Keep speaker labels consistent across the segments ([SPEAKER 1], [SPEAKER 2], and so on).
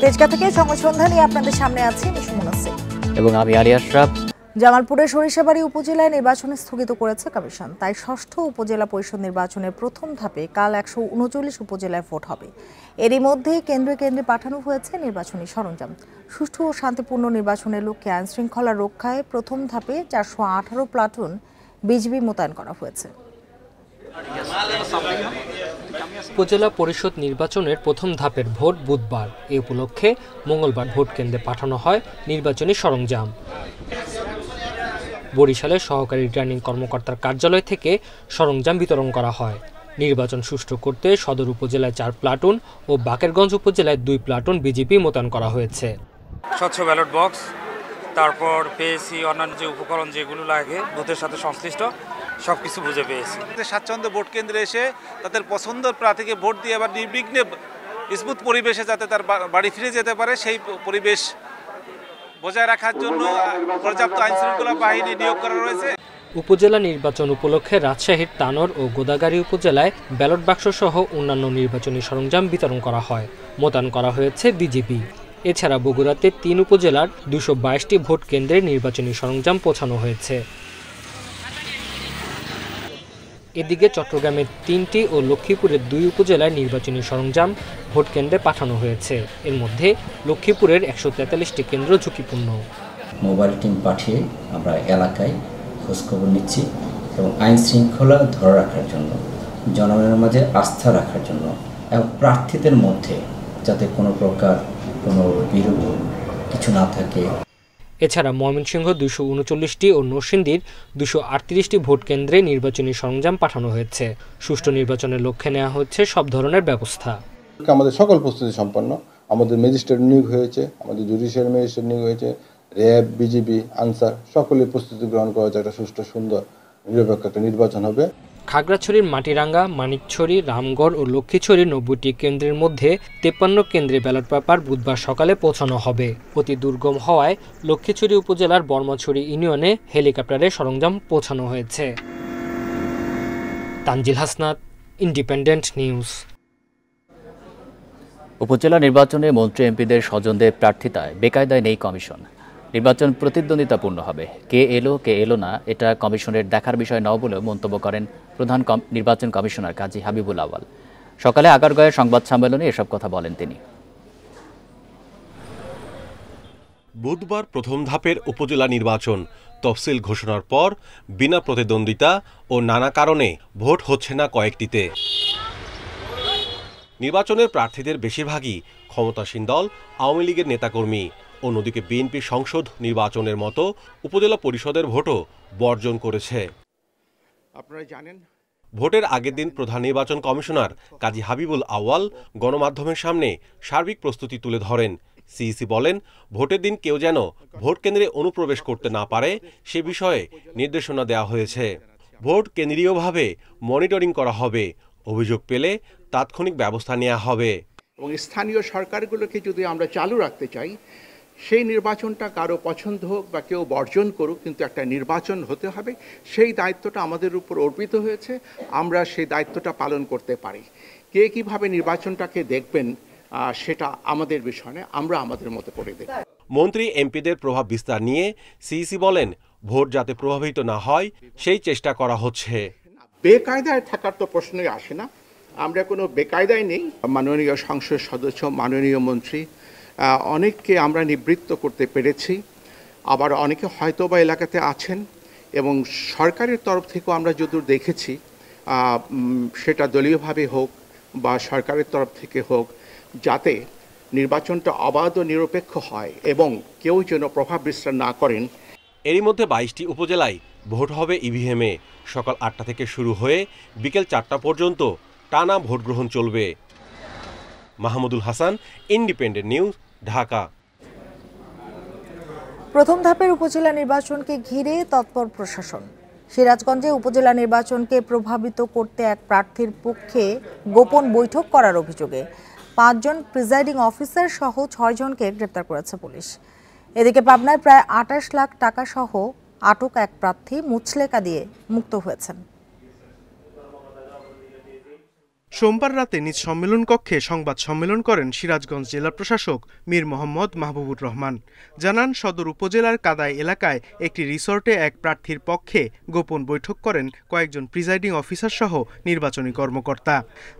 [SPEAKER 1] তেজগাঁ থেকে সংবাদ সন্ধ্যা নিয়ে আপনাদের সামনে আছি আমি সুমনা সিং
[SPEAKER 2] এবং আমি আলী আশরাফ।
[SPEAKER 1] জামালপুরের সরিষাবাড়ি উপজেলায় নির্বাচন স্থগিত করেছে কমিশন। তাই ষষ্ঠ উপজেলা পরিষদ নির্বাচনের প্রথম ধাপে কাল 139 উপজেলায় ভোট হবে। এরই মধ্যে কেন্দ্রে কেন্দ্রে পাঠানো হয়েছে নির্বাচনী সরঞ্জাম। সুষ্ঠু ও শান্তিপূর্ণ নির্বাচনের লক্ষ্যে আইন শৃঙ্খলা রক্ষায় প্রথম ধাপে 418 প্লাটুন বিজিবি মোতায়েন করা হয়েছে।
[SPEAKER 3] উপজেলা পরিষদ নির্বাচনের প্রথম ধাপের ভোট বুধবার। এ উপলক্ষে মঙ্গলবার ভোট কেন্দ্রে পাঠানো হয় নির্বাচনী সরঞ্জাম। বরিশালের সহকারী রিটার্নিং কর্মকর্তার কার্যালয় থেকে সরঞ্জাম বিতরণ করা হয়। নির্বাচন সুষ্ঠু করতে সদর উপজেলায় 4 প্লাটুন ও বাকেরগঞ্জ উপজেলায় 2 প্লাটুন বিজিবি মোতায়েন করা হয়েছে।
[SPEAKER 4] স্বচ্ছ ব্যালট বক্স, তারপর পেয়েছি অন্যান্য যে উপকরণ যেগুলো লাগে বুথের সাথে সংশ্লিষ্ট সবকিছু বুঝে পেয়েছি।
[SPEAKER 5] স্বাচ্ছন্দ্য ভোট কেন্দ্রে এসে তাদের পছন্দের প্রার্থীকে ভোট দিয়ে আবার নির্বিঘ্নে স্মুথ পরিবেশে যাতে তার বাড়ি ফিরে যেতে পারে সেই পরিবেশ বজায় রাখার জন্য পর্যাপ্ত আইন শৃঙ্খলা বাহিনী নিয়োগ করা রয়েছে।
[SPEAKER 3] উপজেলা নির্বাচন উপলক্ষে রাজশাহীর তানোর ও গোদাগাড়ী উপজেলায় ব্যালট বাক্স সহ অন্যান্য নির্বাচনী সরঞ্জাম বিতরণ করা হয়। মোতায়েন করা হয়েছে বিজিবি। এছাড়া বগুড়াতে 3 উপজেলার 222টি ভোট কেন্দ্রে নির্বাচনী সরঞ্জাম পৌঁছানো হয়েছে। এদিকে চট্টগ্রামের 3টি ও লক্ষ্মীপুরের 2 উপজেলায় নির্বাচনী সরঞ্জাম ভোট কেন্দ্রে পাঠানো হয়েছে। এর মধ্যে লক্ষ্মীপুরের 143টি কেন্দ্র ঝুঁকিপূর্ণ।
[SPEAKER 6] মোবাইল টিম পাঠিয়ে আমরা এলাকায় খোঁজখবর নিচ্ছি এবং আইন শৃঙ্খলা ধরে রাখার জন্য, জনগণের মাঝে আস্থা রাখার জন্য এবং প্রার্থীদের মধ্যে যাতে কোনো প্রকার কোনো বিরোধ কিছু না থাকে।
[SPEAKER 3] এছাড়া ময়মনসিংহ 239টি ও নরসিংদীর 238টি ভোট কেন্দ্রে নির্বাচনী সরঞ্জাম পাঠানো হয়েছে। সুষ্ঠু নির্বাচনের লক্ষ্যে নেওয়া হচ্ছে সব ধরনের ব্যবস্থা।
[SPEAKER 7] আমাদের সকল প্রস্তুতি সম্পন্ন। আমাদের ম্যাজিস্ট্রেট নিয়োগ হয়েছে, আমাদের জুডিশিয়াল ম্যাজিস্ট্রেট নিয়োগ হয়েছে, র্যাব, বিজিবি, আনসার সকলের প্রস্তুতি গ্রহণ করা হচ্ছে। একটা সুষ্ঠু, সুন্দর, নিরপেক্ষ একটা নির্বাচন হবে।
[SPEAKER 3] খাগড়াছড়ির মাটিরাঙ্গা, মানিকছড়ি, রামগড় ও লক্ষ্মীছড়ির 90টি কেন্দ্রের মধ্যে 53 কেন্দ্রে ব্যালট পেপার বুধবার সকালে পৌঁছানো হবে। অতি দুর্গম হওয়ায় লক্ষ্মীছড়ি উপজেলার বর্মাছড়ি ইউনিয়নে হেলিকপ্টারে সরঞ্জাম পৌঁছানো হয়েছে। Tanzil Hasnat, independent news.
[SPEAKER 2] উপজেলা নির্বাচনে মন্ত্রী এমপিদের স্বজনদের প্রার্থিতায় বেকায়দায় নেই কমিশন। নির্বাচন প্রতিদ্বন্দ্বিতাপূর্ণ হবে। কে এলো না এটা কমিশনের দেখার বিষয় নয় বলেও মন্তব্য করেন প্রধান নির্বাচন কমিশনার কাজী হাবিবুল আওয়াল। সকালে আগারগাঁওয়ের সংবাদ সম্মেলনে এসব কথা বলেন তিনি।
[SPEAKER 8] বুধবার প্রথম ধাপের উপজেলা নির্বাচন তফসিল ঘোষণার পর বিনা প্রতিদ্বন্দ্বিতা ও নানা কারণে ভোট হচ্ছে না কয়েকটিতে। নির্বাচনের প্রার্থীদের বেশিরভাগই ক্ষমতাসীন দল আওয়ামী লীগের নেতাকর্মী। অন্যদিকে বিএনপি সংসদ নির্বাচনের মতো উপজেলা পরিষদের ভোটও বর্জন করেছে।
[SPEAKER 5] আপনারা জানেন,
[SPEAKER 8] ভোটের আগের দিন প্রধান নির্বাচন কমিশনার কাজী হাবিবুল আওয়াল গণমাধ্যমের সামনে সার্বিক প্রস্তুতি তুলে ধরেন। সিইসি বলেন, ভোটের দিন কেউ যেন ভোট কেন্দ্রে অনুপ্রবেশ করতে না পারে সে বিষয়ে নির্দেশনা দেওয়া হয়েছে। ভোট কেন্দ্রীয়ভাবে মনিটরিং করা হবে, অভিযোগ পেলে তাৎক্ষণিক ব্যবস্থা নেওয়া হবে।
[SPEAKER 9] এবং স্থানীয় সরকারগুলোকে যদি আমরা চালু রাখতে চাই, সেই নির্বাচনটা কারো পছন্দ হোক বা কেউ বর্জন করুক, কিন্তু একটা নির্বাচন হতে হবে। সেই দায়িত্বটা আমাদের উপর অর্পিত হয়েছে, আমরা সেই দায়িত্বটা পালন করতে পারি। কে কীভাবে নির্বাচনটাকে দেখবেন সেটা আমাদের বিষয় নয়, আমরা আমাদের মতো করে দেখব।
[SPEAKER 8] মন্ত্রী এমপিদের প্রভাব বিস্তার নিয়ে সিইসি বলেন, ভোট যাতে প্রভাবিত না হয় সেই চেষ্টা করা হচ্ছে।
[SPEAKER 9] বেকায়দায় থাকার তো প্রশ্নই আসে না, আমরা কোনো বেকায়দায় নেই। মাননীয় সংসদ সদস্য, মাননীয় মন্ত্রী অনেককে আমরা নিবৃত্ত করতে পেরেছি, আবার অনেকে হয়তো বা এলাকাতে আছেন এবং সরকারের তরফ থেকেও আমরা যদুর দেখেছি, সেটা দলীয়ভাবে হোক বা সরকারের তরফ থেকে হোক, যাতে নির্বাচনটা অবাধ ও নিরপেক্ষ হয় এবং কেউ যেন প্রভাব বিস্তার না করেন।
[SPEAKER 8] এরই মধ্যে 22টি উপজেলায় ভোট হবে ইভিএমে। সকাল 8টা থেকে শুরু হয়ে বিকেল 4টা পর্যন্ত টানা ভোট গ্রহণ চলবে। Mahmudul Hasan, independent news, Dhaka.
[SPEAKER 1] প্রথম ধাপের উপজেলা নির্বাচনকে ঘিরে তৎপর প্রশাসন। সিরাজগঞ্জে উপজেলা নির্বাচনকে প্রভাবিত করতে এক প্রার্থীর পক্ষে গোপন বৈঠক করার অভিযোগে 5 জন প্রিজাইডিং অফিসার সহ 6 জনকে গ্রেপ্তার করেছে পুলিশ। এদিকে পাবনায় প্রায় 28 লাখ টাকা সহ আটক এক প্রার্থী মুচলেকা দিয়ে মুক্ত হয়েছেন।
[SPEAKER 10] সোমবার রাতে নিজ সম্মেলন কক্ষে সংবাদ সম্মেলন করেন সিরাজগঞ্জ জেলা প্রশাসক মীর মোহাম্মদ মাহবুবুর রহমান। জানান, সদর উপজেলার কাদাই এলাকায় একটি রিসোর্টে এক প্রার্থীর পক্ষে গোপন বৈঠক করেন কয়েকজন প্রিজাইডিং অফিসার সহ নির্বাচনী কর্মকর্তা।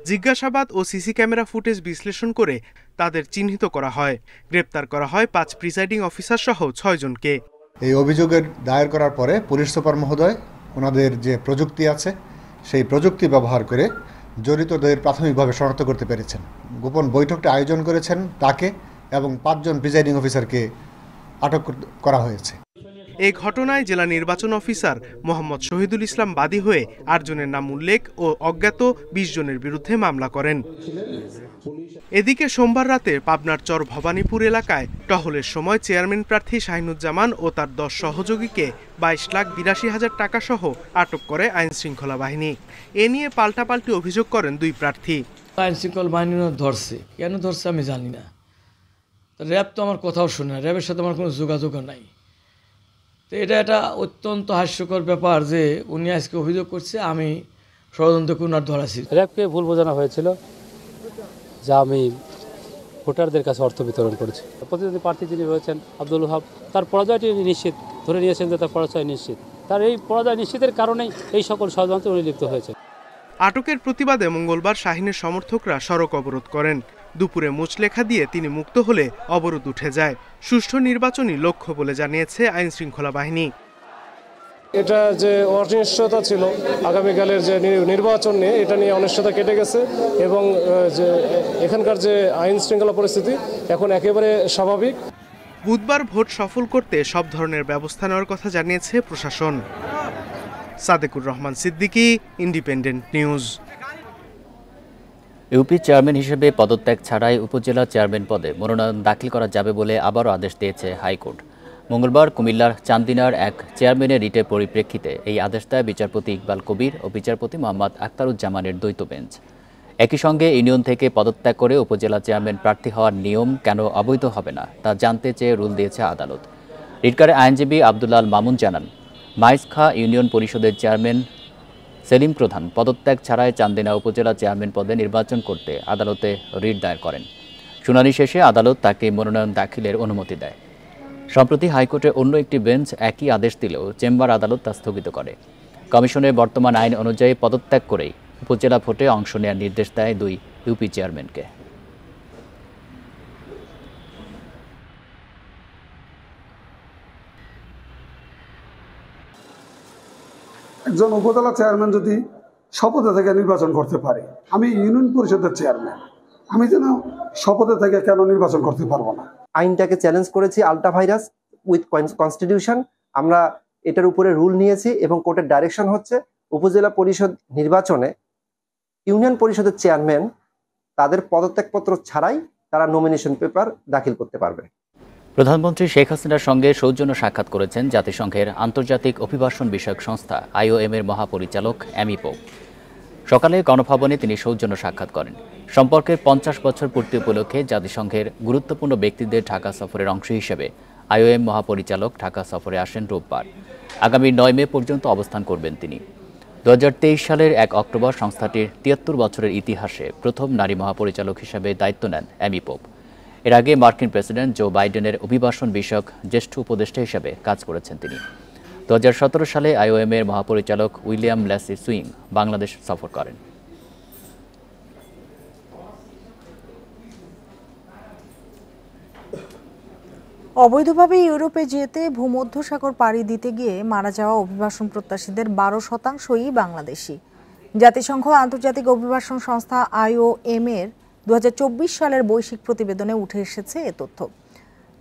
[SPEAKER 10] জিজ্ঞাসাবাদ ও সিসি ক্যামেরা ফুটেজ বিশ্লেষণ করে তাদের চিহ্নিত করা হয়। গ্রেপ্তার করা হয় 5 প্রিজাইডিং অফিসার সহ 6 জনকে।
[SPEAKER 11] এই অভিযোগের দায়ের করার পরে পুলিশ সুপার মহোদয় ওনাদের যে প্রযুক্তি আছে সেই প্রযুক্তি ব্যবহার করে জড়িতদের প্রাথমিকভাবে শনাক্ত করতে পেরেছেন। গোপন বৈঠকটা আয়োজন করেছেন তাকে এবং 5 জন প্রিজাইডিং অফিসারকে আটক করা হয়েছে।
[SPEAKER 10] এই ঘটনায় জেলা নির্বাচন অফিসার মোহাম্মদ শহীদুল ইসলাম বাদী হয়ে 8 জনের নাম উল্লেখ ও অজ্ঞাত 20 জনের বিরুদ্ধে মামলা করেন। এদিকে সোমবার রাতে পাবনার চর ভবানীপুর এলাকায় টহলের সময় চেয়ারম্যান প্রার্থী শাহিনুজ্জামান ও তার 10 সহযোগীকে 22,82,000 টাকা সহ আটক করে আইনশৃঙ্খলা বাহিনী। এ নিয়ে পাল্টাপাল্টি অভিযোগ করেন 2 প্রার্থী।
[SPEAKER 12] আইনশৃঙ্খলা বাহিনী ধরছে, কেন ধরছে আমি জানি না। র্যাব তো আমার কথাও শুনে না, র্যাবের সাথে আমার কোনো যোগাযোগও নাই। তো এটা একটা অত্যন্ত হাস্যকর ব্যাপার যে উনি আজকে অভিযোগ করছে আমি ষড়যন্ত্র করে ধরাছি।
[SPEAKER 13] র্যাবকে ভুল বোঝানো হয়েছিল যা আমি ভোটারদের কাছে অর্থ বিতরণ করেছি। প্রতিদ্বন্দ্বী প্রার্থী যিনি হয়েছেন আব্দুল ওহাব, তার পরাজয়টি নিশ্চিত, ধরে নিয়েছেন যে তার পরাজয় নিশ্চিত। তার এই পরাজয় নিশ্চিতের কারণেই এই সকল ষড়যন্ত্রে উনি লিপ্ত হয়েছে।
[SPEAKER 10] আটকের প্রতিবাদে মঙ্গলবার শাহিনের সমর্থকরা সড়ক অবরোধ করেন। দুপুরে মুচলেখা দিয়ে তিনি মুক্ত হলে অবরোধ উঠে যায়। সুষ্ঠু নির্বাচনই লক্ষ্য বলে জানিয়েছে আইনশৃঙ্খলা বাহিনী।
[SPEAKER 14] এটা যে অনিশ্চয়তা ছিল আগামীকালের যে নির্বাচন নিয়ে, এটা নিয়ে অনিশ্চয়তা কেটে গেছে এবং যে এখানকার যে আইন শৃঙ্খলা পরিস্থিতি এখন একেবারে স্বাভাবিক।
[SPEAKER 10] বুধবার ভোট সফল করতে সব ধরনের ব্যবস্থা নেওয়ার কথা জানিয়েছে প্রশাসন। Sadequr Rahman Siddiqui, independent news.
[SPEAKER 2] UP chairman হিসেবে পদত্যাগ ছাড়াই উপজেলা চেয়ারম্যান পদে মনোনয়ন দাখিল করা যাবে বলে আবারও আদেশ দিয়েছে হাইকোর্ট। মঙ্গলবার কুমিল্লার চান্দিনার এক চেয়ারম্যানের রিটের পরিপ্রেক্ষিতে এই আদেশ দেয় বিচারপতি ইকবাল কবির ও বিচারপতি মোহাম্মদ আখতারুজ্জামানের দ্বৈত বেঞ্চ। একই সঙ্গে ইউনিয়ন থেকে পদত্যাগ করে উপজেলা চেয়ারম্যান প্রার্থী হওয়ার নিয়ম কেন অবৈধ হবে না তা জানতে চেয়ে রুল দিয়েছে আদালত। রিটকারে আইনজীবী আব্দুল্লাল মামুন জানান, মাইজখা ইউনিয়ন পরিষদের চেয়ারম্যান সেলিম প্রধান পদত্যাগ ছাড়াই চান্দিনা উপজেলা চেয়ারম্যান পদে নির্বাচন করতে আদালতে রিট দায়ের করেন। শুনানি শেষে আদালত তাকে মনোনয়ন দাখিলের অনুমতি দেয়। সম্প্রতি হাইকোর্টের অন্য একটি বেঞ্চ একই আদেশ দিলেও চেম্বার আদালত তা স্থগিত করে। কমিশনের বর্তমান আইন অনুযায়ী পদত্যাগ করেই উপজেলা ভোটে অংশ নেওয়ার নির্দেশ দেয় 2 ইউপি চেয়ারম্যানকে।
[SPEAKER 15] একজন উপজেলা চেয়ারম্যান যদি শপথে থেকে নির্বাচন করতে পারে, আমি ইউনিয়ন পরিষদের চেয়ারম্যান, আমি যেন শপথে থেকে কেন নির্বাচন করতে পারবো না?
[SPEAKER 16] আইনটাকে চ্যালেঞ্জ করেছি, আলট্রা ভাইরাস উইথ কনস্টিটিউশন। আমরা এটার উপরে রুল নিয়েছি এবং কোর্টের ডাইরেকশন হচ্ছে উপজেলা পরিষদ নির্বাচনে ইউনিয়ন পরিষদের চেয়ারম্যান তাদের পদত্যাগপত্র ছাড়াই তারা নমিনেশন পেপার দাখিল করতে পারবে।
[SPEAKER 2] প্রধানমন্ত্রী শেখ হাসিনার সঙ্গে সৌজন্য সাক্ষাৎ করেছেন জাতিসংঘের আন্তর্জাতিক অভিবাসন বিষয়ক সংস্থা IOM এর মহাপরিচালক অ্যামি পোপ। সকালে গণভবনে তিনি সৌজন্য সাক্ষাৎ করেন। সম্পর্কের 50 বছর পূর্তি উপলক্ষে জাতিসংঘের গুরুত্বপূর্ণ ব্যক্তিদের ঢাকা সফরের অংশ হিসেবে IOM মহাপরিচালক ঢাকা সফরে আসেন রোববার। আগামী 9 মে পর্যন্ত অবস্থান করবেন তিনি। 2023 সালের 1 অক্টোবর সংস্থাটির 73 বছরের ইতিহাসে প্রথম নারী মহাপরিচালক হিসেবে দায়িত্ব নেন অ্যামি পোপ। এর আগে মার্কিন প্রেসিডেন্ট জো বাইডেনের অভিবাসন বিষয়ক জ্যেষ্ঠ উপদেষ্টা হিসেবে কাজ করেছেন তিনি। 2017 সালে IOM এর মহাপরিচালক উইলিয়াম ল্যাসি সুইং বাংলাদেশ সফর করেন।
[SPEAKER 1] অবৈধভাবে ইউরোপে যেতে ভূমধ্যসাগর পাড়ি দিতে গিয়ে মারা যাওয়া অভিবাসন প্রত্যাশীদের 12%ই বাংলাদেশি। জাতিসংঘ আন্তর্জাতিক অভিবাসন সংস্থা IOM এর 2024 সালের বৈশ্বিক প্রতিবেদনে উঠে এসেছে এ তথ্য।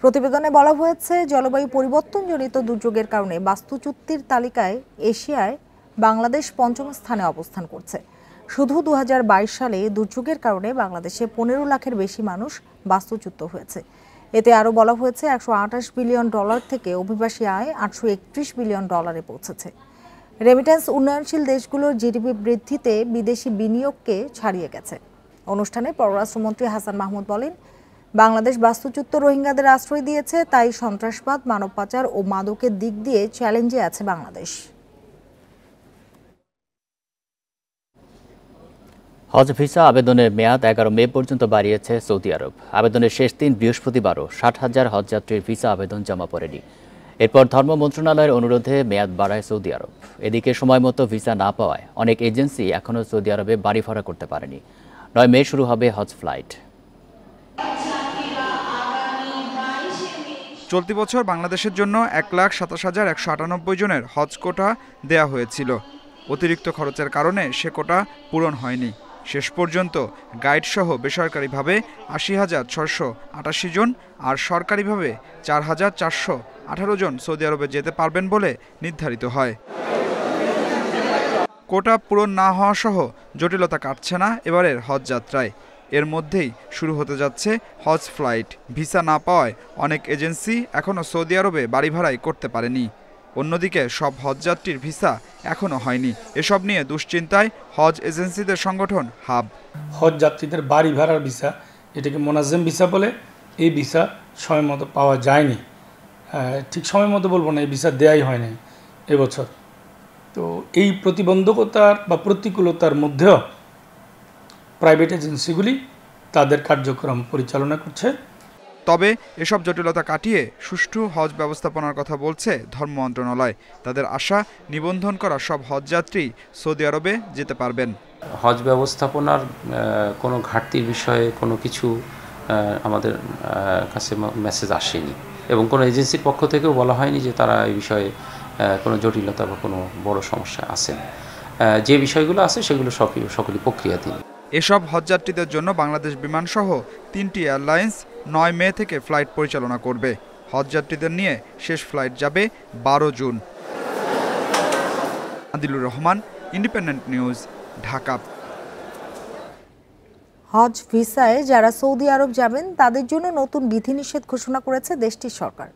[SPEAKER 1] প্রতিবেদনে বলা হয়েছে, জলবায়ু পরিবর্তনজনিত দুর্যোগের কারণে বাস্তুচ্যুতির তালিকায় এশিয়ায় বাংলাদেশ 5ম স্থানে অবস্থান করছে। শুধু 2022 সালে দুর্যোগের কারণে বাংলাদেশে 15 লাখের বেশি মানুষ বাস্তুচ্যুত হয়েছে। এতে আরও বলা হয়েছে, $128 বিলিয়ন থেকে অভিবাসী আয় $831 বিলিয়ন পৌঁছেছে। রেমিটেন্স উন্নয়নশীল দেশগুলোর জিডিপি বৃদ্ধিতে বিদেশি বিনিয়োগকে ছাড়িয়ে গেছে। অনুষ্ঠানে পররাষ্ট্রমন্ত্রী হাসান মাহমুদ বলেন, বাংলাদেশ বাস্তুচ্যুত রোহিঙ্গাদের আশ্রয় দিয়েছে, তাই সন্ত্রাসবাদ, মানব পাচার ও মাদকের দিক দিয়ে চ্যালেঞ্জে আছে বাংলাদেশ।
[SPEAKER 2] হজ ভিসা আবেদনের মেয়াদ 11 মে পর্যন্ত বাড়িয়েছে সৌদি আরব। আবেদনের শেষ দিন বৃহস্পতিবারও 60,000 হজযাত্রীর ভিসা আবেদন জমা পড়েনি। এরপর ধর্ম মন্ত্রণালয়ের অনুরোধে মেয়াদ বাড়ায় সৌদি আরব। এদিকে সময়মতো ভিসা না পাওয়ায় অনেক এজেন্সি এখনও সৌদি আরবে বাড়ি ভাড়া করতে পারেনি। 9 মে শুরু হবে হজ ফ্লাইট।
[SPEAKER 17] চলতি বছর বাংলাদেশের জন্য 1,27,198 জনের হজ কোটা দেয়া হয়েছিল। অতিরিক্ত খরচের কারণে সে কোটা পূরণ হয়নি। শেষ পর্যন্ত গাইডসহ বেসরকারিভাবে 80,688 জন আর সরকারিভাবে 4,418 জন সৌদি আরবে যেতে পারবেন বলে নির্ধারিত হয়। কোটা পূরণ না হওয়া সহ জটিলতা কাটছে না এবারের হজ যাত্রায়। এর মধ্যেই শুরু হতে যাচ্ছে হজ ফ্লাইট। ভিসা না পাওয়ায় অনেক এজেন্সি এখনও সৌদি আরবে বাড়ি ভাড়াই করতে পারেনি। অন্যদিকে সব হজযাত্রীর ভিসা এখনও হয়নি। এসব নিয়ে দুশ্চিন্তায় হজ এজেন্সিদের সংগঠন হাব।
[SPEAKER 18] হজ যাত্রীদের বাড়ি ভাড়ার ভিসা, এটাকে মোনাজ্জেম ভিসা বলে, এই ভিসা সময় মতো পাওয়া যায়নি। ঠিক সময় মতো বলবো না, এই ভিসা দেয়াই হয় নাই এবছর। তো এই প্রতিবন্ধকতার বা প্রতিকূলতার মধ্যেও প্রাইভেট এজেন্সিগুলি তাদের কার্যক্রম পরিচালনা করছে।
[SPEAKER 17] তবে এসব জটিলতা কাটিয়ে সুষ্ঠু হজ ব্যবস্থাপনার কথা বলছে ধর্ম মন্ত্রণালয়। তাদের আশা, নিবন্ধন করা সব হজযাত্রী সৌদি আরবে যেতে পারবেন।
[SPEAKER 19] হজ ব্যবস্থাপনার কোনো ঘাটতির বিষয়ে কোনো কিছু আমাদের কাছে মেসেজ আসেনি এবং কোনো এজেন্সির পক্ষ থেকেও বলা হয়নি যে তারা এই বিষয়ে কোনো জটিলতা বা কোনো বড় সমস্যা আছে। যে বিষয়গুলো আছে সেগুলো সকলই প্রক্রিয়াধীন।
[SPEAKER 17] এসব হজযাত্রীদের জন্য বাংলাদেশ বিমানসহ 3টি এয়ারলাইন্স 9 মে থেকে ফ্লাইট পরিচালনা করবে। হজযাত্রীদের নিয়ে শেষ ফ্লাইট যাবে 12 June. Adilur Rahman, independent news, Dhaka.
[SPEAKER 1] হজ ভিসায় যারা সৌদি আরব যাবেন তাদের জন্য নতুন বিধিনিষেধ ঘোষণা করেছে দেশটির সরকার।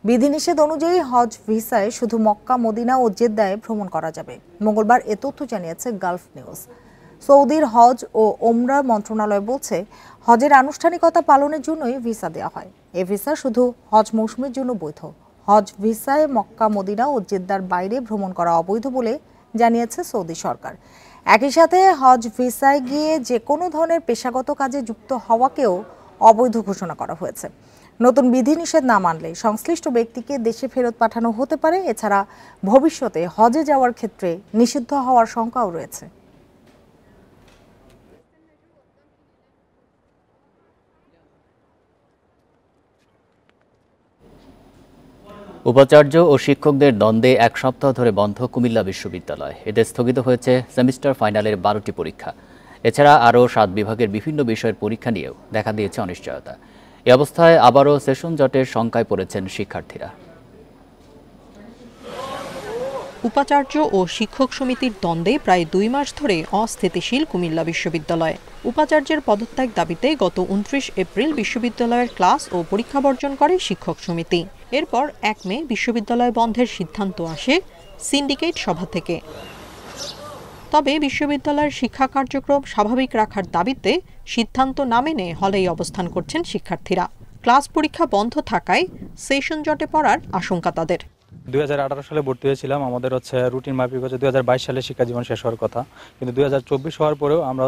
[SPEAKER 1] বিধিনিষেধ অনুযায়ী হজ ভিসায় শুধু মক্কা, মদিনা ও জেদ্দায় ভ্রমণ করা যাবে। মঙ্গলবার এ তথ্য জানিয়েছে গালফ নিউজ। সৌদির হজ ও ওমরা মন্ত্রণালয় বলছে, হজের আনুষ্ঠানিকতা পালনের জন্যই ভিসা দেওয়া হয়। এ ভিসা শুধু হজ মৌসুমের জন্য বৈধ। হজ ভিসায় মক্কা, মদিনা ও জেদ্দার বাইরে ভ্রমণ করা অবৈধ বলে জানিয়েছে সৌদি সরকার। একই সাথে হজ ভিসায় গিয়ে যে কোনো ধরনের পেশাগত কাজে যুক্ত হওয়াকেও অবৈধ ঘোষণা করা হয়েছে। নতুন বিধিনিষেধ না মানলে সংশ্লিষ্ট ব্যক্তিকে দেশে ফেরত পাঠানো হতে পারে। এছাড়া ভবিষ্যতে হজে যাওয়ার ক্ষেত্রে নিষিদ্ধ হওয়ার শঙ্কাও রয়েছে।
[SPEAKER 2] উপাচার্য ও শিক্ষকদের দ্বন্দ্বে 1 সপ্তাহ ধরে বন্ধ কুমিল্লা বিশ্ববিদ্যালয়। এতে স্থগিত হয়েছে সেমিস্টার ফাইনালের 12টি পরীক্ষা। এছাড়া আরও 7 বিভাগের বিভিন্ন বিষয়ের পরীক্ষা নিয়েও দেখা দিয়েছে অনিশ্চয়তা। এ অবস্থায় আবারও সেশন জটের শঙ্কায় পড়েছেন শিক্ষার্থীরা।
[SPEAKER 20] উপাচার্য ও শিক্ষক সমিতির দ্বন্দ্বে প্রায় 2 মাস ধরে অস্থিতিশীল কুমিল্লা বিশ্ববিদ্যালয়। উপাচার্যের পদত্যাগ দাবিতে গত 29 এপ্রিল বিশ্ববিদ্যালয়ের ক্লাস ও পরীক্ষা বর্জন করে শিক্ষক সমিতি। এরপর 1 মে বিশ্ববিদ্যালয় বন্ধের সিদ্ধান্ত আসে সিন্ডিকেট সভা থেকে। তবে বিশ্ববিদ্যালয়ের শিক্ষা কার্যক্রম স্বাভাবিক রাখার দাবিতে সিদ্ধান্ত না মেনে হলেই অবস্থান করছেন শিক্ষার্থীরা। ক্লাস পরীক্ষা বন্ধ থাকায় সেশন জটে পড়ার আশঙ্কা তাদের।
[SPEAKER 21] 2018 সালে ভর্তি হয়েছিলাম। আমাদের রুটিন মাফিক 2022 সালে শিক্ষা জীবন শেষ হওয়ার কথা, কিন্তু 2024 হওয়ার পরেও আমরা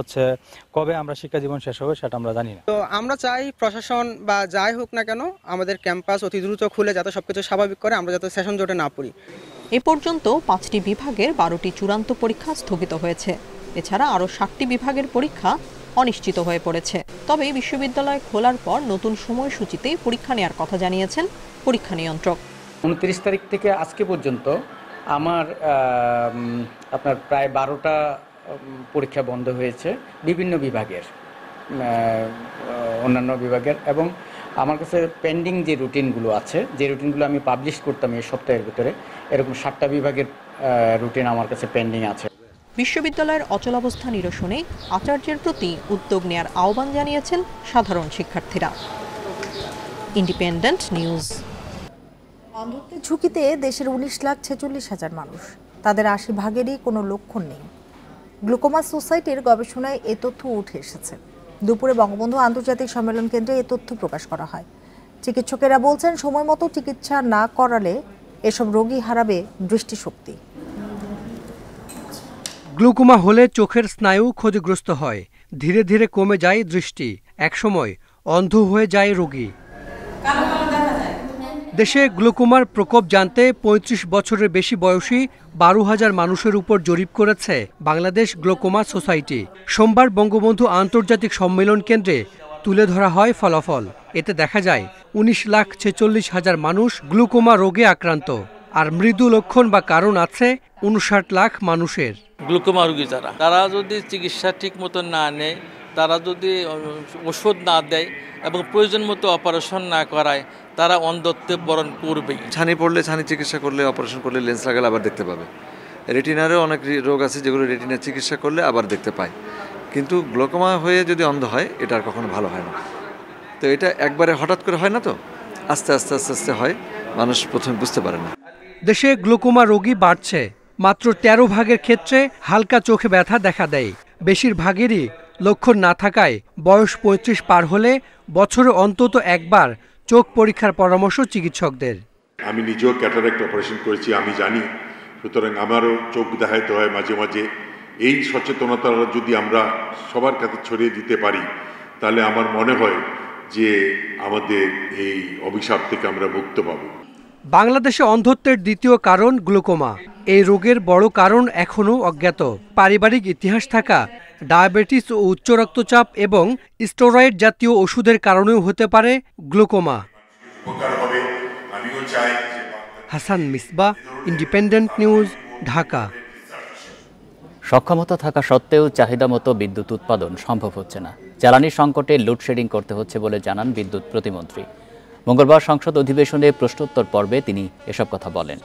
[SPEAKER 21] কবে আমরা শিক্ষা জীবন শেষ হবে সেটা আমরা জানি না।
[SPEAKER 22] তো আমরা চাই প্রশাসন বা যাই হোক না কেন আমাদের ক্যাম্পাস অতি দ্রুত খুলে যাতে সবকিছু স্বাভাবিক করে, আমরা যাতে সেশন জটে না পড়ি।
[SPEAKER 20] এ পর্যন্ত 5টি বিভাগের 12টি চূড়ান্ত পরীক্ষা স্থগিত হয়েছে। এছাড়া আরও 7টি বিভাগের পরীক্ষা অনিশ্চিত হয়ে পড়েছে। তবে বিশ্ববিদ্যালয় খোলার পর নতুন সময়সূচিতে পরীক্ষা নেওয়ার কথা জানিয়েছেন পরীক্ষা নিয়ন্ত্রক।
[SPEAKER 23] 29 তারিখ থেকে আজকে পর্যন্ত আমার প্রায় 12টা পরীক্ষা বন্ধ হয়েছে বিভিন্ন বিভাগের, অন্যান্য বিভাগের, এবং আমার কাছে পেন্ডিং যে রুটিনগুলো আছে, যে রুটিনগুলো আমি পাবলিশ করতাম এই সপ্তাহের ভিতরে, এরকম 7টা বিভাগের রুটিন আমার কাছে পেন্ডিং আছে।
[SPEAKER 20] বিশ্ববিদ্যালয়ের অচলাবস্থা নিরসনে আচার্যের প্রতি উদ্যোগ নেয়ার আহ্বান জানিয়েছেন সাধারণ শিক্ষার্থীরা। Independent news.
[SPEAKER 1] অন্ধত্বের ঝুঁকিতে দেশের 19,46,000 মানুষ, তাদের 80 ভাগেরই কোনো লক্ষণ নেই। গ্লুকোমা সোসাইটির গবেষণায় এ তথ্য উঠে এসেছে। দুপুরে বঙ্গবন্ধু আন্তর্জাতিক সম্মেলন কেন্দ্রে এ তথ্য প্রকাশ করা হয়। চিকিৎসকেরা বলছেন, সময় মতো চিকিৎসা না করালে এসব রোগী হারাবে দৃষ্টিশক্তি।
[SPEAKER 24] গ্লুকোমা হলে চোখের স্নায়ু ক্ষতিগ্রস্ত হয়,
[SPEAKER 4] ধীরে ধীরে কমে যায় দৃষ্টি, একসময় অন্ধ হয়ে যায় রোগী। দেশে গ্লুকোমার প্রকোপ জানতে ৩৫ বছরের বেশি বয়সী ১২,০০০ মানুষের উপর জরিপ করেছে বাংলাদেশ গ্লুকোমা সোসাইটি। সোমবার বঙ্গবন্ধু আন্তর্জাতিক সম্মেলন কেন্দ্রে তুলে ধরা হয় ফলাফল। এতে দেখা যায় ১৯,৪৬,০০০ মানুষ গ্লুকোমা রোগে আক্রান্ত, আর মৃদু লক্ষণ বা কারণ আছে ৫৯ লাখ মানুষের।
[SPEAKER 6] গ্লুকোমা রোগী তারা যদি চিকিৎসা ঠিক মতো না নেয়, তারা যদি ওষুধ না দেয় এবং প্রয়োজন মতো অপারেশন না করায়, তারা অন্ধত্বে বরণ করবেই।
[SPEAKER 7] ছানি পড়লে, ছানি চিকিৎসা করলে, অপারেশন করলে, লেন্স লাগালে আবার দেখতে পাবে। রেটিনারও অনেক রোগ আছে যেগুলো রেটিনার চিকিৎসা করলে আবার দেখতে পায়, কিন্তু গ্লুকোমা হয়ে যদি অন্ধ হয় এটা আর কখনো ভালো হয় না। তো এটা একবারে হঠাৎ করে হয় না, তো আস্তে আস্তে আস্তে আস্তে হয়, মানুষ প্রথমে বুঝতে পারে না।
[SPEAKER 4] দেশে গ্লুকোমা রোগী বাড়ছে। মাত্র ১৩ ভাগের ক্ষেত্রে হালকা চোখে ব্যথা দেখা দেয়। বেশিরভাগেরই লক্ষণ না থাকায় বয়স ৩৫ পার হলে বছরে অন্তত একবার চোখ পরীক্ষার পরামর্শ চিকিৎসকদের।
[SPEAKER 24] আমি নিজেও ক্যাটারাক্ট অপারেশন করেছি, আমি জানি। সুতরাং আমারও চোখ দেখাইতে হয় মাঝে মাঝে। এই সচেতনতা যদি আমরা সবার কাছে ছড়িয়ে দিতে পারি, তাহলে আমার মনে হয় যে আমাদের এই অভিশাপ থেকে আমরা মুক্ত পাব।
[SPEAKER 4] বাংলাদেশে অন্ধত্বের দ্বিতীয় কারণ গ্লুকোমা। এই রোগের বড় কারণ এখনও অজ্ঞাত। পারিবারিক ইতিহাস থাকা ডায়াবেটিস ও উচ্চ রক্তচাপ এবং স্টেরয়েড জাতীয় ওষুধের কারণেও হতে পারে glaucoma. Hasan Misbah, independent news, Dhaka.
[SPEAKER 2] সক্ষমতা থাকা সত্ত্বেও চাহিদা মতো বিদ্যুৎ উৎপাদন সম্ভব হচ্ছে না। জ্বালানি সংকটে লোডশেডিং করতে হচ্ছে বলে জানান বিদ্যুৎ প্রতিমন্ত্রী। মঙ্গলবার সংসদ অধিবেশনে প্রশ্নোত্তর পর্বে তিনি এসব কথা বলেন।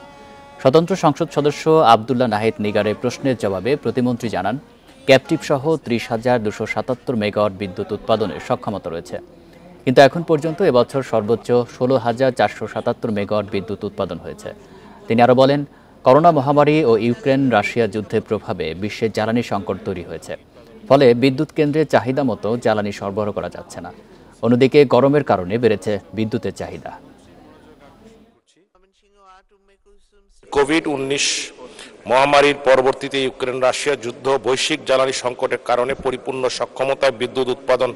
[SPEAKER 2] স্বতন্ত্র সংসদ সদস্য আব্দুল্লাহ নাহিদ নিগারের প্রশ্নের জবাবে প্রতিমন্ত্রী জানান, ক্যাপটিভ সহ ৩০,২৭৭ মেগাওয়াট বিদ্যুৎ উৎপাদনের সক্ষমতা রয়েছে, কিন্তু এখন পর্যন্ত এবছর সর্বোচ্চ ১৬,৪৭৭ মেগাওয়াট বিদ্যুৎ উৎপাদন হয়েছে। তিনি আরও বলেন, করোনা মহামারী ও ইউক্রেন রাশিয়া যুদ্ধের প্রভাবে বিশ্বে জ্বালানি সংকট তৈরি হয়েছে, ফলে বিদ্যুৎ কেন্দ্রে চাহিদা মতো জ্বালানি সরবরাহ করা যাচ্ছে না। অন্যদিকে গরমের কারণে বেড়েছে বিদ্যুতের চাহিদা।
[SPEAKER 25] কোভিড-19 মহামারীর পরবর্তীতে ইউক্রেন রাশিয়া যুদ্ধ, বৈশ্বিক জ্বালানি সংকটের কারণে পরিপূর্ণ সক্ষমতায় বিদ্যুৎ উৎপাদন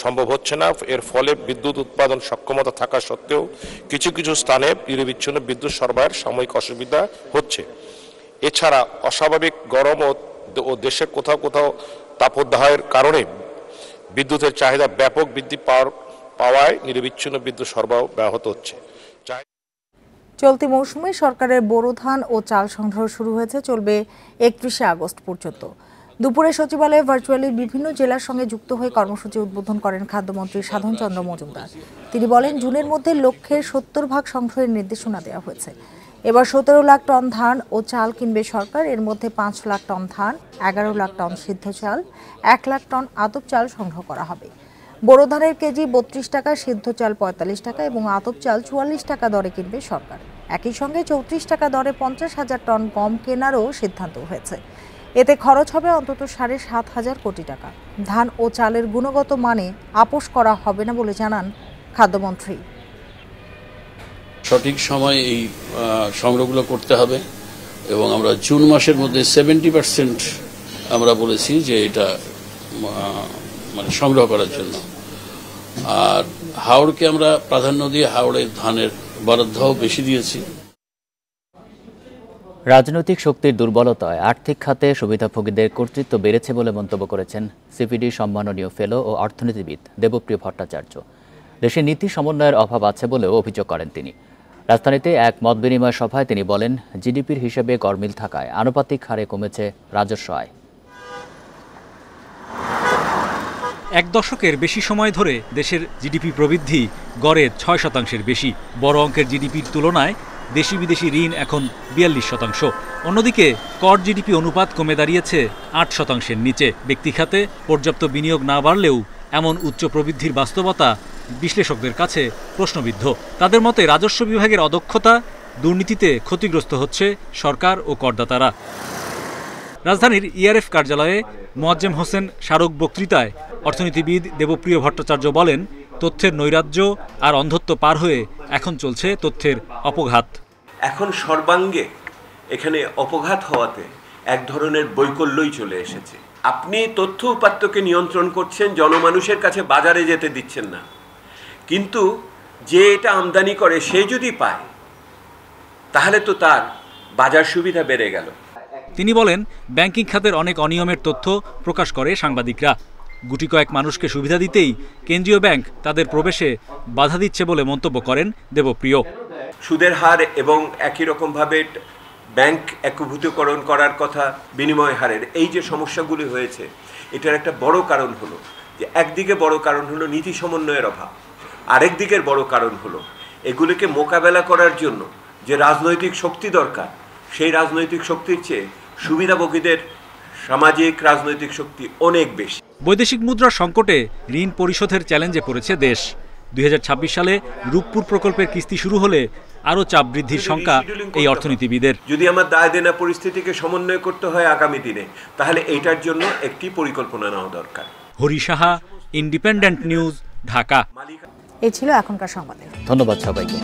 [SPEAKER 25] সম্ভব হচ্ছে না। এর ফলে বিদ্যুৎ উৎপাদন সক্ষমতা থাকা সত্ত্বেও কিছু কিছু স্থানে নিরবিচ্ছিন্ন বিদ্যুৎ সরবরাহের সাময়িক অসুবিধা হচ্ছে। এছাড়া অস্বাভাবিক গরম ও দেশের কোথাও কোথাও তাপদাহের কারণে বিদ্যুতের চাহিদা ব্যাপক বৃদ্ধি পাওয়ায় নিরবিচ্ছিন্ন বিদ্যুৎ সরবরাহ ব্যাহত হচ্ছে।
[SPEAKER 1] চলতি মৌসুমে সরকারের বোরো ধান ও চাল সংগ্রহ শুরু হয়েছে, চলবে ৩১শে আগস্ট পর্যন্ত। দুপুরে সচিবালয়ে ভার্চুয়ালি বিভিন্ন জেলার সঙ্গে যুক্ত হয়ে কর্মসূচি উদ্বোধন করেন খাদ্যমন্ত্রী সাধন চন্দ্র মজুমদার। তিনি বলেন, জুনের মধ্যে লক্ষ্যের ৭০ ভাগ সংগ্রহের নির্দেশনা দেওয়া হয়েছে। এবার ১৭ লাখ টন ধান ও চাল কিনবে সরকার। এর মধ্যে ৫ লাখ টন ধান, ১১ লাখ টন সিদ্ধ চাল, ১ লাখ টন আতপ চাল সংগ্রহ করা হবে। বোরো ধানের কেজি ৩২ টাকা, সিদ্ধ চাল ৪৫ টাকা এবং আতপ চাল ৪৪ টাকা দরে কিনবে সরকার। একই সঙ্গে ৩৪ টাকা দরে ৫০,০০০ টন গম কেনারও সিদ্ধান্ত হয়েছে। এতে খরচ হবে অন্তত ৭,৫০০ কোটি টাকা। ধান ও চালের গুণগত মানে আপোষ করা হবে না বলে জানান খাদ্যমন্ত্রী।
[SPEAKER 26] সঠিক সময় এই সংগ্রহগুলো করতে হবে এবং আমরা জুন মাসের মধ্যে 70% আমরা বলেছি যে এটা মানে সংগ্রহ করার জন্য। আর হাওড়কে আমরা প্রাধান্য দিয়ে হাওড়ের ধানের বরাদ্দও বেশি দিয়েছি।
[SPEAKER 2] রাজনৈতিক শক্তির দুর্বলতায় আর্থিক খাতে সুবিধাভোগীদের কর্তৃত্ব বেড়েছে বলে মন্তব্য করেছেন সিপিডি সম্মাননীয় ফেলো ও অর্থনীতিবিদ দেবপ্রিয় ভট্টাচার্য। দেশে নীতি সমন্বয়ের অভাব আছে বলেও অভিযোগ করেন তিনি। রাজধানীতে এক মতবিনিময় সভায় তিনি বলেন, জিডিপির হিসেবে গরমিল থাকায় আনুপাতিক হারে কমেছে রাজস্ব আয়।
[SPEAKER 27] এক দশকের বেশি সময় ধরে দেশের জিডিপি প্রবৃদ্ধি গড়ে ৬% বেশি। বড় অঙ্কের জিডিপির তুলনায় দেশি বিদেশি ঋণ এখন ৪২%। অন্যদিকে কর জিডিপি অনুপাত কমে দাঁড়িয়েছে ৮%-এর নিচে। ব্যক্তিখাতে পর্যাপ্ত বিনিয়োগ না বাড়লেও এমন উচ্চ প্রবৃদ্ধির বাস্তবতা বিশ্লেষকদের কাছে প্রশ্নবিদ্ধ। তাদের মতে রাজস্ব বিভাগের অদক্ষতা, দুর্নীতিতে ক্ষতিগ্রস্ত হচ্ছে সরকার ও করদাতারা। রাজধানীর ইআরএফ কার্যালয়ে মোয়াজ্জেম হোসেন স্মারক বক্তৃতায় অর্থনীতিবিদ দেবপ্রিয় ভট্টাচার্য বলেন, তথ্যের নৈরাজ্য আর অন্ধত্ব পার হয়ে এখন চলছে তথ্যের অপঘাত।
[SPEAKER 28] এখন সর্বাঙ্গে এখানে অপঘাত হওয়াতে এক ধরনের বৈকল্যই চলে এসেছে।
[SPEAKER 3] আপনি তথ্য উপাত্তকে নিয়ন্ত্রণ করছেন, জনমানুষের কাছে বাজারে যেতে দিচ্ছেন না, কিন্তু যে এটা আমদানি করে সে যদি পায় তাহলে তো তার বাজার সুবিধা বেড়ে গেল।
[SPEAKER 27] তিনি বলেন, ব্যাংকিং খাতের অনেক অনিয়মের তথ্য প্রকাশ করে সাংবাদিকরা। গুটি কয়েক মানুষকে সুবিধা দিতেই কেন্দ্রীয় ব্যাংক তাদের প্রবেশে বাধা দিচ্ছে বলে মন্তব্য করেন দেবপ্রিয়।
[SPEAKER 3] সুদের হার এবং একই রকমভাবে ব্যাংক একীভূতকরণ করার কথা, বিনিময় হারের এই যে সমস্যাগুলি হয়েছে, এটার একটা বড় কারণ হলো যে একদিকে বড় কারণ হলো নীতি সমন্বয়ের অভাব, আরেক দিকের বড় কারণ হলো এগুলিকে মোকাবেলা করার জন্য যে রাজনৈতিক শক্তি দরকার, সেই রাজনৈতিক শক্তির চেয়ে সুবিধাভোগীদের সামাজিক রাজনৈতিক শক্তি অনেক বেশি।
[SPEAKER 27] বৈদেশিক মুদ্রার সংকটে ঋণ পরিশোধের চ্যালেঞ্জে পড়েছে দেশ। 2026 সালে রূপপুর প্রকল্পের কিস্তি শুরু হলে আরও চাপ বৃদ্ধির শঙ্কা এই অর্থনীতিবিদের।
[SPEAKER 3] যদি আমার দায় দেনা পরিস্থিতিকে সমন্বয় করতে হয় আগামী দিনে, তাহলে এইটার জন্য একটি পরিকল্পনা নেওয়া দরকার।
[SPEAKER 27] Hari Saha, independent news, Dhaka.
[SPEAKER 1] এই ছিল এখনকার সংবাদে।
[SPEAKER 2] ধন্যবাদ সবাইকে।